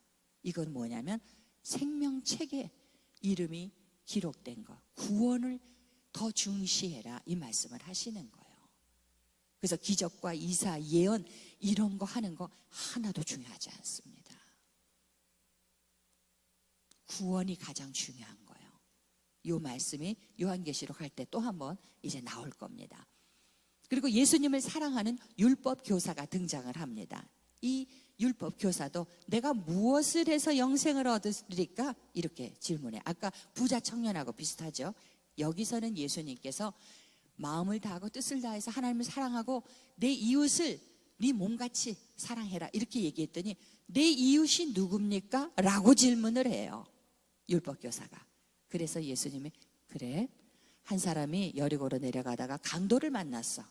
이건 뭐냐면 생명책에 이름이 기록된 것, 구원을 더 중시해라 이 말씀을 하시는 거예요. 그래서 기적과 이사, 예언 이런 거 하는 거 하나도 중요하지 않습니다. 구원이 가장 중요한 거예요. 이 말씀이 요한계시록 할 때 또 한 번 이제 나올 겁니다. 그리고 예수님을 사랑하는 율법 교사가 등장을 합니다. 이 율법 교사도 내가 무엇을 해서 영생을 얻으리까? 이렇게 질문해. 아까 부자 청년하고 비슷하죠. 여기서는 예수님께서 마음을 다하고 뜻을 다해서 하나님을 사랑하고 내 이웃을 네 몸같이 사랑해라 이렇게 얘기했더니 내 이웃이 누굽니까? 라고 질문을 해요. 율법 교사가. 그래서 예수님이 그래 한 사람이 여리고로 내려가다가 강도를 만났어.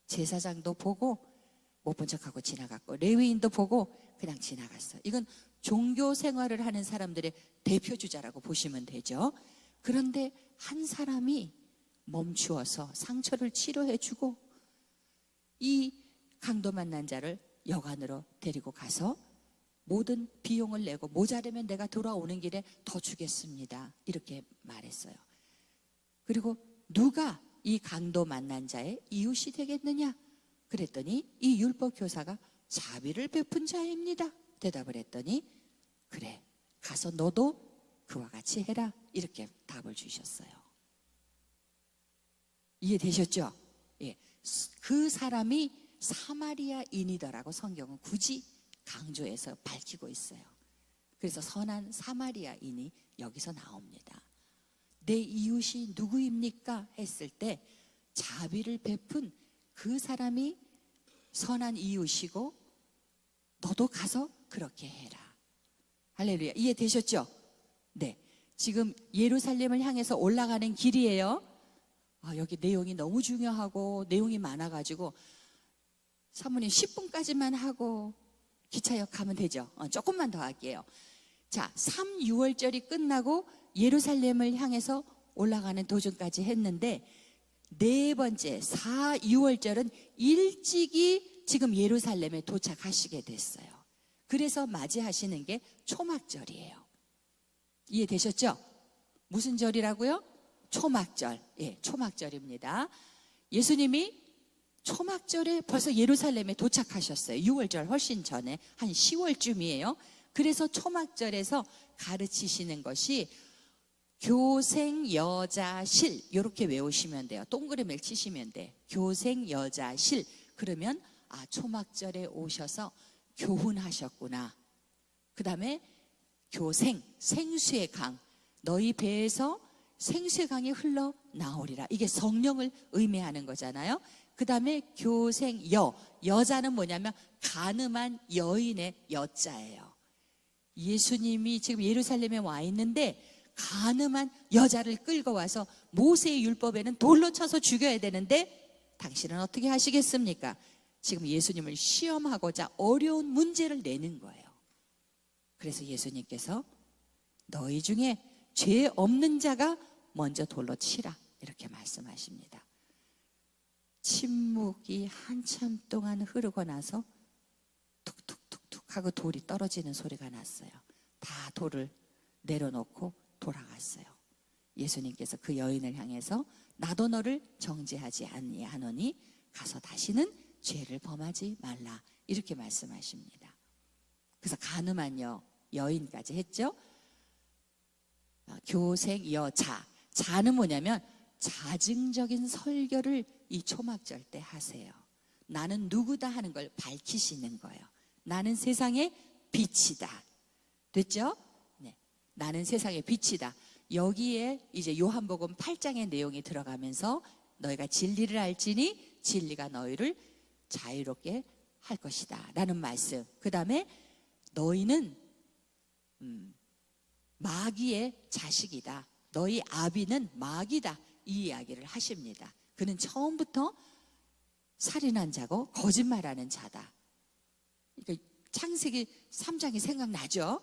제사장도 보고 못 본 척하고 지나갔고 레위인도 보고 그냥 지나갔어. 이건 종교 생활을 하는 사람들의 대표주자라고 보시면 되죠. 그런데 한 사람이 멈추어서 상처를 치료해주고 이 강도 만난 자를 여관으로 데리고 가서 모든 비용을 내고 모자르면 내가 돌아오는 길에 더 주겠습니다. 이렇게 말했어요. 그리고 누가 이 강도 만난 자의 이웃이 되겠느냐? 그랬더니 이 율법 교사가 자비를 베푼 자입니다. 대답을 했더니 그래, 가서 너도 그와 같이 해라. 이렇게 답을 주셨어요. 이해되셨죠? 예. 그 사람이 사마리아인이더라고 성경은 굳이 강조해서 밝히고 있어요. 그래서 선한 사마리아인이 여기서 나옵니다. 내 이웃이 누구입니까? 했을 때 자비를 베푼 그 사람이 선한 이웃이고 너도 가서 그렇게 해라. 할렐루야. 이해되셨죠? 네. 지금 예루살렘을 향해서 올라가는 길이에요. 여기 내용이 너무 중요하고 내용이 많아가지고 사모님 10분까지만 하고 기차역 가면 되죠. 조금만 더 할게요. 자, 3, 6월절이 끝나고 예루살렘을 향해서 올라가는 도중까지 했는데 네 번째 4, 6월절은 일찍이 지금 예루살렘에 도착하시게 됐어요. 그래서 맞이하시는 게 초막절이에요. 이해되셨죠? 무슨 절이라고요? 초막절. 예, 초막절입니다. 예수님이 초막절에 벌써 예루살렘에 도착하셨어요. 6월절 훨씬 전에 한 10월쯤이에요. 그래서 초막절에서 가르치시는 것이 교생여자실 이렇게 외우시면 돼요. 동그라미를 치시면 돼. 교생여자실. 그러면 초막절에 오셔서 교훈하셨구나. 그 다음에 교생, 생수의 강. 너희 배에서 생수의 강이 흘러나오리라. 이게 성령을 의미하는 거잖아요. 그 다음에 교생여. 여자는 뭐냐면 가늠한 여인의 여자예요. 예수님이 지금 예루살렘에 와 있는데 가늠한 여자를 끌고 와서 모세의 율법에는 돌로 쳐서 죽여야 되는데 당신은 어떻게 하시겠습니까? 지금 예수님을 시험하고자 어려운 문제를 내는 거예요. 그래서 예수님께서 너희 중에 죄 없는 자가 먼저 돌로 치라 이렇게 말씀하십니다. 침묵이 한참 동안 흐르고 나서 툭툭툭툭 하고 돌이 떨어지는 소리가 났어요. 다 돌을 내려놓고 돌아갔어요. 예수님께서 그 여인을 향해서 나도 너를 정죄하지 아니하노니 가서 다시는 죄를 범하지 말라 이렇게 말씀하십니다. 그래서 가늠한 여인까지 했죠. 교생여자. 자는 뭐냐면 자증적인 설교를 이 초막절 때 하세요. 나는 누구다 하는 걸 밝히시는 거예요. 나는 세상의 빛이다. 됐죠? 네. 나는 세상의 빛이다. 여기에 이제 요한복음 8장의 내용이 들어가면서 너희가 진리를 알지니 진리가 너희를 자유롭게 할 것이다 라는 말씀. 그 다음에 너희는 마귀의 자식이다. 너희 아비는 마귀다. 이 이야기를 하십니다. 그는 처음부터 살인한 자고 거짓말하는 자다. 그러니까 창세기 3장이 생각나죠?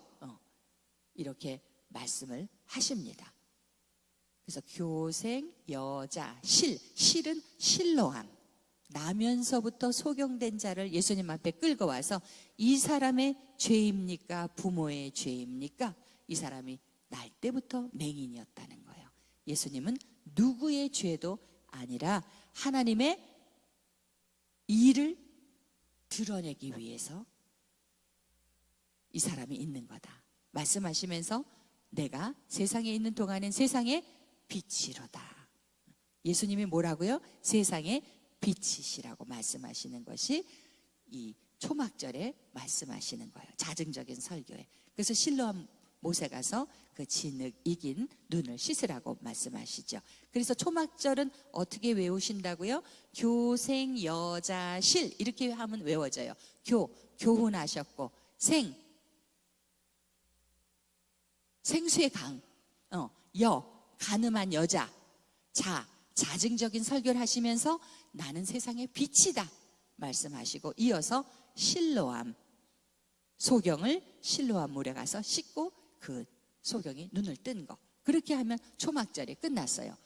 이렇게 말씀을 하십니다. 그래서 교생, 여자, 실은 실로암. 나면서부터 소경된 자를 예수님 앞에 끌고 와서 이 사람의 죄입니까? 부모의 죄입니까? 이 사람이 날 때부터 맹인이었다는 거예요. 예수님은 누구의 죄도 아니라 하나님의 일을 드러내기 위해서 이 사람이 있는 거다 말씀하시면서 내가 세상에 있는 동안엔 세상의 빛이로다. 예수님이 뭐라고요? 세상의 빛이시라고 말씀하시는 것이 이 초막절에 말씀하시는 거예요. 자증적인 설교에. 그래서 실로암 못에 가서 그 진흙 이긴 눈을 씻으라고 말씀하시죠. 그래서 초막절은 어떻게 외우신다고요? 교생여자실 이렇게 하면 외워져요. 교훈하셨고 생수의 강, 가늠한 여자, 자증적인 설교를 하시면서 나는 세상의 빛이다 말씀하시고 이어서 실로암, 소경을 실로암 물에 가서 씻고 그 소경이 눈을 뜬 거. 그렇게 하면 초막절이 끝났어요.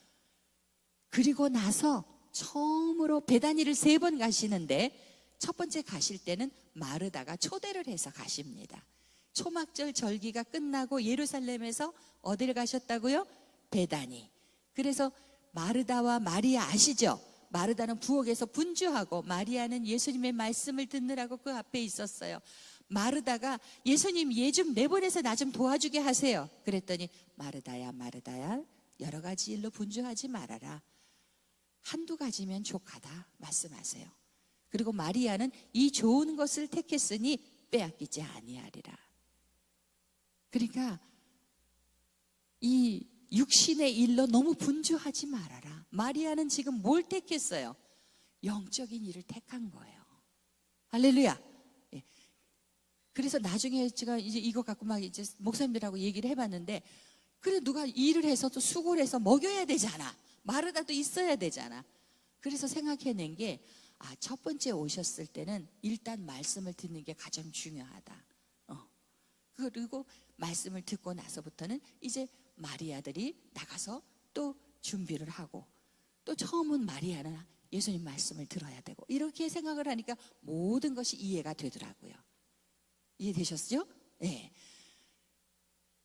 그리고 나서 처음으로 베다니를 3번 가시는데 첫 번째 가실 때는 마르다가 초대를 해서 가십니다. 초막절 절기가 끝나고 예루살렘에서 어디를 가셨다고요? 베다니. 그래서 마르다와 마리아 아시죠? 마르다는 부엌에서 분주하고 마리아는 예수님의 말씀을 듣느라고 그 앞에 있었어요. 마르다가 예수님 얘 좀 내보내서 나 좀 도와주게 하세요. 그랬더니 마르다야 마르다야 여러 가지 일로 분주하지 말아라. 한두 가지면 족하다 말씀하세요. 그리고 마리아는 이 좋은 것을 택했으니 빼앗기지 아니하리라. 그러니까 이 육신의 일로 너무 분주하지 말아라. 마리아는 지금 뭘 택했어요? 영적인 일을 택한 거예요. 할렐루야. 예. 그래서 나중에 제가 이제 이거 갖고 막 이제 목사님들하고 얘기를 해봤는데, 그래 누가 일을 해서 또 수고를 해서 먹여야 되잖아. 마르다도 있어야 되잖아. 그래서 생각해낸 게, 첫 번째 오셨을 때는 일단 말씀을 듣는 게 가장 중요하다. 그리고 말씀을 듣고 나서부터는 이제 마리아들이 나가서 또 준비를 하고, 또 처음은 마리아는 예수님 말씀을 들어야 되고, 이렇게 생각을 하니까 모든 것이 이해가 되더라고요. 이해되셨죠? 네.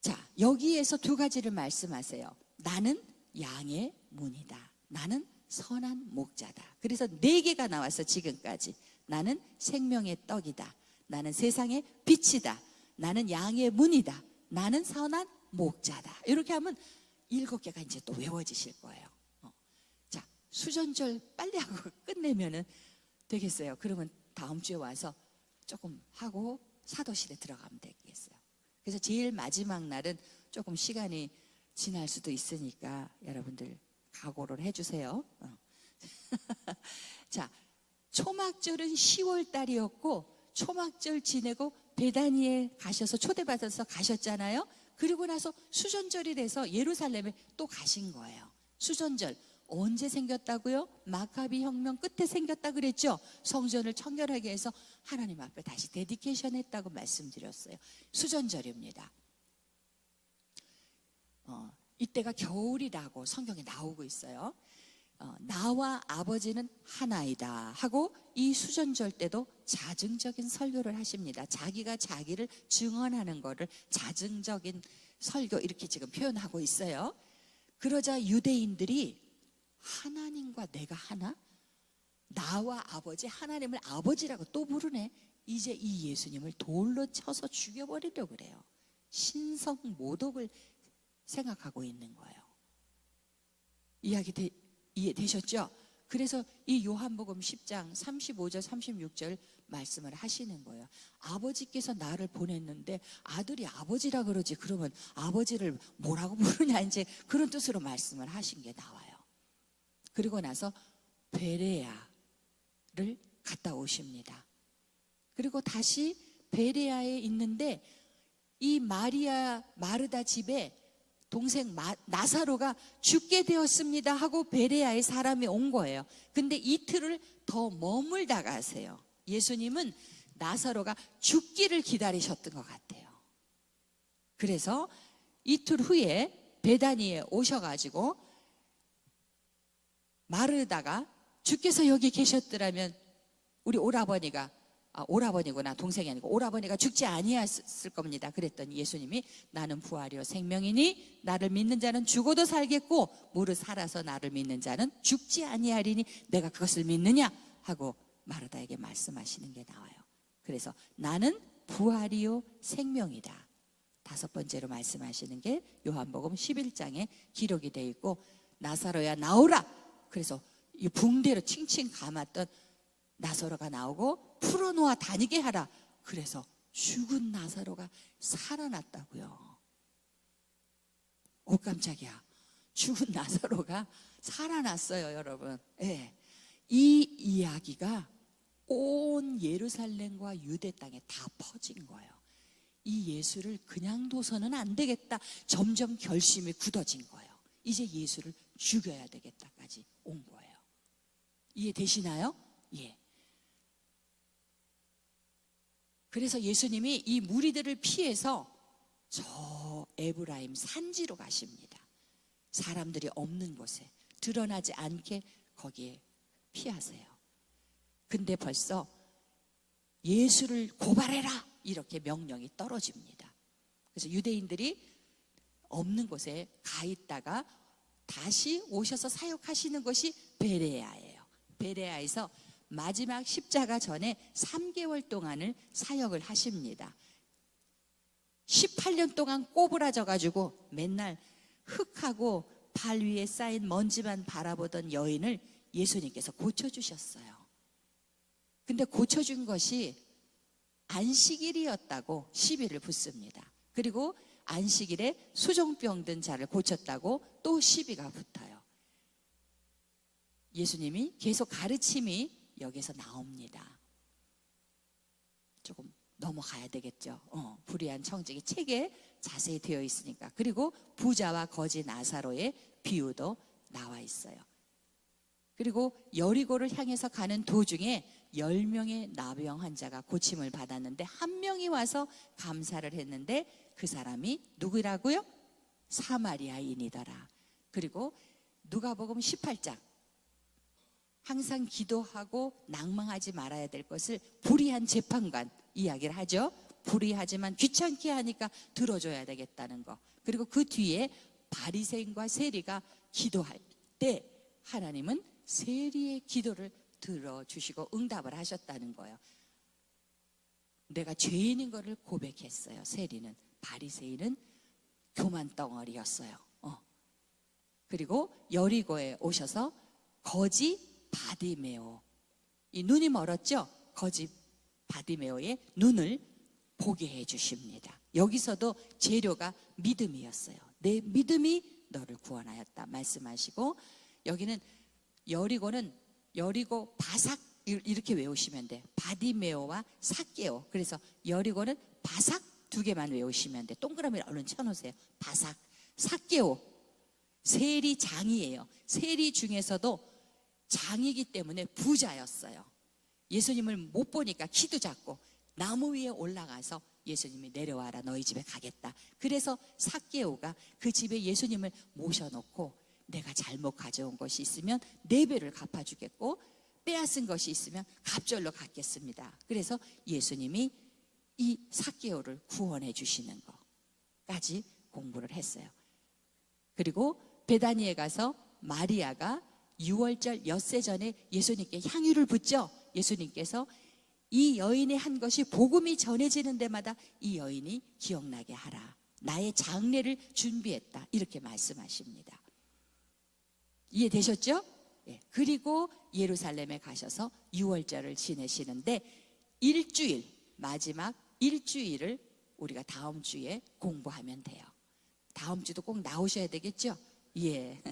자, 여기에서 2가지를 말씀하세요. 나는 양의 문이다. 나는 선한 목자다. 그래서 4개가 나와서 지금까지. 나는 생명의 떡이다. 나는 세상의 빛이다. 나는 양의 문이다. 나는 선한 목자다. 이렇게 하면 7개가 이제 또 외워지실 거예요. 자, 수전절 빨리 하고 끝내면은 되겠어요. 그러면 다음 주에 와서 조금 하고 사도실에 들어가면 되겠어요. 그래서 제일 마지막 날은 조금 시간이 지날 수도 있으니까 여러분들 각오를 해주세요. 자, 초막절은 10월 달이었고, 초막절 지내고 베다니에 가셔서 초대받아서 가셨잖아요. 그리고 나서 수전절이 돼서 예루살렘에 또 가신 거예요. 수전절 언제 생겼다고요? 마카비 혁명 끝에 생겼다 그랬죠. 성전을 청결하게 해서 하나님 앞에 다시 데디케이션 했다고 말씀드렸어요. 수전절입니다. 이때가 겨울이라고 성경에 나오고 있어요. 나와 아버지는 하나이다 하고 이 수전절 때도 자증적인 설교를 하십니다. 자기가 자기를 증언하는 거를 자증적인 설교 이렇게 지금 표현하고 있어요. 그러자 유대인들이 하나님과 내가 하나? 나와 아버지, 하나님을 아버지라고 또 부르네. 이제 이 예수님을 돌로 쳐서 죽여버리려고 그래요. 신성 모독을 생각하고 있는 거예요. 이해되셨죠? 그래서 이 요한복음 10장 35절 36절 말씀을 하시는 거예요. 아버지께서 나를 보냈는데 아들이 아버지라 그러지, 그러면 아버지를 뭐라고 부르냐, 이제 그런 뜻으로 말씀을 하신 게 나와요. 그리고 나서 베레아를 갔다 오십니다. 그리고 다시 베레아에 있는데 이 마르다 집에 동생 나사로가 죽게 되었습니다 하고 베레아에 사람이 온 거예요. 근데 이틀을 더 머물다 가세요. 예수님은 나사로가 죽기를 기다리셨던 것 같아요. 그래서 이틀 후에 베다니에 오셔가지고 마르다가 주께서 여기 계셨더라면 우리 오라버니가, 오라버니구나, 동생이 아니고 오라버니가 죽지 아니했을 겁니다. 그랬더니 예수님이 나는 부활이요 생명이니 나를 믿는 자는 죽어도 살겠고 무릇 살아서 나를 믿는 자는 죽지 아니하리니 내가 그것을 믿느냐 하고 마르다에게 말씀하시는 게 나와요. 그래서 나는 부활이요 생명이다. 5번째로 말씀하시는 게 요한복음 11장에 기록이 되어 있고, 나사로야 나오라. 그래서 이 붕대로 칭칭 감았던 나사로가 나오고 풀어놓아 다니게 하라. 그래서 죽은 나사로가 살아났다고요. 오 깜짝이야. 죽은 나사로가 살아났어요, 여러분. 네. 이 이야기가 온 예루살렘과 유대 땅에 다 퍼진 거예요. 이 예수를 그냥 둬서는 안 되겠다. 점점 결심이 굳어진 거예요. 이제 예수를 죽여야 되겠다까지 온 거예요. 이해되시나요? 예. 그래서 예수님이 이 무리들을 피해서 저 에브라임 산지로 가십니다. 사람들이 없는 곳에 드러나지 않게 거기에 피하세요. 근데 벌써 예수를 고발해라 이렇게 명령이 떨어집니다. 그래서 유대인들이 없는 곳에 가 있다가 다시 오셔서 사역하시는 것이 베레아예요. 베레아에서 마지막 십자가 전에 3개월 동안을 사역을 하십니다. 18년 동안 꼬부라져 가지고 맨날 흙하고 발 위에 쌓인 먼지만 바라보던 여인을 예수님께서 고쳐주셨어요. 근데 고쳐준 것이 안식일이었다고 시비를 붙습니다. 그리고 안식일에 수종병 든 자를 고쳤다고 또 시비가 붙어요. 예수님이 계속 가르침이 여기서 나옵니다. 조금 넘어가야 되겠죠. 불의한 청지기 책에 자세히 되어 있으니까. 그리고 부자와 거지 나사로의 비유도 나와 있어요. 그리고 여리고를 향해서 가는 도중에 10명의 나병 환자가 고침을 받았는데 한 명이 와서 감사를 했는데 그 사람이 누구라고요? 사마리아인이더라. 그리고 누가복음 18장 항상 기도하고 낭망하지 말아야 될 것을 불의한 재판관 이야기를 하죠. 불의하지만 귀찮게 하니까 들어줘야 되겠다는 거. 그리고 그 뒤에 바리새인과 세리가 기도할 때 하나님은 세리의 기도를 들어주시고 응답을 하셨다는 거예요. 내가 죄인인 것을 고백했어요. 세리는. 바리새인은 교만 덩어리였어요. 그리고 여리고에 오셔서 거지 바디메오, 이 눈이 멀었죠? 거지 바디메오의 눈을 보게 해주십니다. 여기서도 재료가 믿음이었어요. 내 믿음이 너를 구원하였다 말씀하시고, 여기는 여리고 바삭 이렇게 외우시면 돼. 바디메오와 삭개오. 그래서 여리고는 바삭 2개만 외우시면 돼. 동그라미를 얼른 쳐놓으세요. 바삭, 삭개오. 세리 장이에요. 세리 중에서도 장이기 때문에 부자였어요. 예수님을 못 보니까 키도 작고 나무 위에 올라가서 예수님이 내려와라 너희 집에 가겠다. 그래서 삭개오가 그 집에 예수님을 모셔놓고 내가 잘못 가져온 것이 있으면 4배를 갚아주겠고 빼앗은 것이 있으면 갑절로 갚겠습니다. 그래서 예수님이 이 삭개오를 구원해 주시는 것까지 공부를 했어요. 그리고 베다니에 가서 마리아가 6월절 엿새 전에 예수님께 향유를 붓죠. 예수님께서 이 여인이 한 것이 복음이 전해지는 데마다 이 여인이 기억나게 하라. 나의 장례를 준비했다. 이렇게 말씀하십니다. 이해되셨죠? 예. 그리고 예루살렘에 가셔서 6월절을 지내시는데 마지막 일주일을 우리가 다음 주에 공부하면 돼요. 다음 주도 꼭 나오셔야 되겠죠? 예.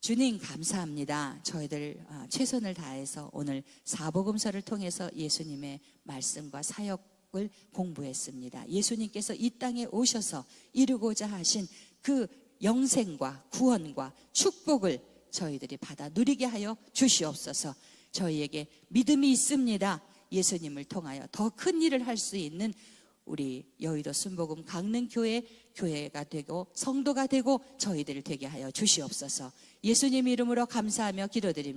주님 감사합니다. 저희들 최선을 다해서 오늘 사복음서를 통해서 예수님의 말씀과 사역을 공부했습니다. 예수님께서 이 땅에 오셔서 이루고자 하신 그 영생과 구원과 축복을 저희들이 받아 누리게 하여 주시옵소서. 저희에게 믿음이 있습니다. 예수님을 통하여 더 큰 일을 할 수 있는 우리 여의도 순복음 강릉교회가 되고 성도가 되고 저희들 되게 하여 주시옵소서. 예수님 이름으로 감사하며 기도드립니다.